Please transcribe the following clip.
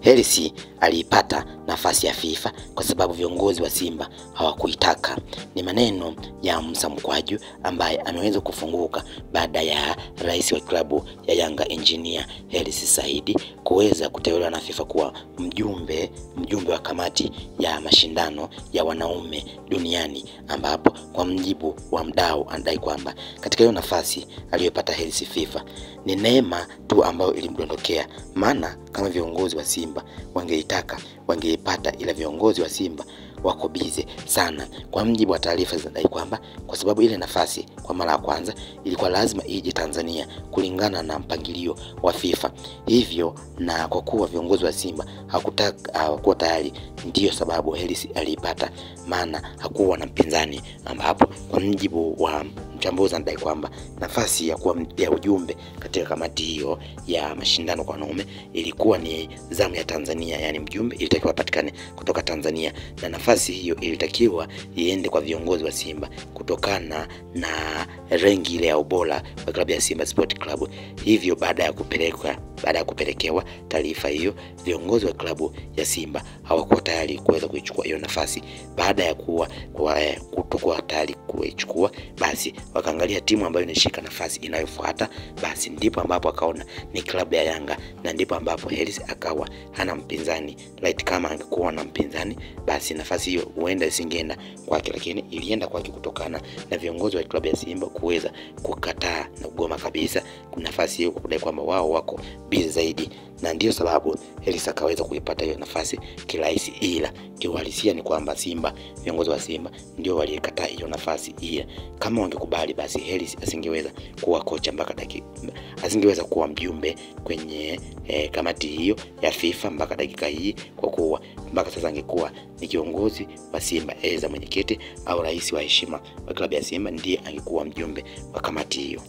Hersi aliipata nafasi ya FIFA kwa sababu viongozi wa Simba hawakuitaka. Ni maneno ya Musa Mkwaju ambaye ameweza kufunguka baada ya rais wa klabu ya Yanga Engineer Hersi Said kuweza kuteuliwa na FIFA kuwa mjumbe wa kamati ya mashindano ya wanaume duniani, ambapo kwa mjibu wa mdau anadai kwamba katika hiyo nafasi aliyopata Hersi FIFA ni neema tu ambayo ilimdondokea, maana kama viongozi wa Simba wangeitaka wangeipata, ila viongozi wa Simba wako bize sana. Kwa mjibu wa taarifa zinadai kwamba kwa sababu ile nafasi kwa mara ya kwanza ilikuwa lazima ije Tanzania kulingana na mpangilio wa FIFA, hivyo na kwa kuwa viongozi wa Simba hawakuwa tayari, ndiyo sababu Hersi aliipata, maana hakuwa na mpinzani, ambapo kwa mjibu wa mchambuzi anadai kwamba nafasi ya kuwa ya ujumbe katika kamati hiyo ya mashindano kwa wanaume ilikuwa ni zamu ya Tanzania, yani mjumbe ilitakiwa patikane kutoka Tanzania, na nafasi hiyo ilitakiwa iende kwa viongozi wa Simba kutokana na rangi ile ya ubora wa klabu ya Simba Sport Club. Hivyo baada ya kupelekewa taarifa hiyo, viongozi wa klabu ya Simba hawakuwa tayari kuweza kuichukua hiyo nafasi. Baada ya kutokuwa tayari kuichukua, basi wakaangalia timu ambayo inashika nafasi inayofuata, basi ndipo ambapo akaona ni klabu ya Yanga, na ndipo ambapo Hersi akawa hana mpinzani. Kama angekuwa na mpinzani, basi nafasi hiyo huenda isingeenda kwake, lakini ilienda kwake kutokana na viongozi wa klabu ya Simba kuweza kukataa na kugoma kabisa nafasi hiyo, kwa kudai kwamba wao wako busy zaidi, na ndio sababu Hersi akaweza kuipata hiyo nafasi kirahisi. Ila kiuhalisia ni kwamba viongozi wa Simba ndio walikataa hiyo nafasi. Ila kama wangekubali, basi Hersi asingeweza kuwa kocha asingeweza kuwa mjumbe kwenye kamati hiyo ya FIFA mpaka dakika hii, kwa kuwa mpaka sasa angekuwa ni kiongozi wa Simba, mwenyekiti au rais wa heshima wa klabu ya Simba ndiye angekuwa mjumbe wa kamati hiyo.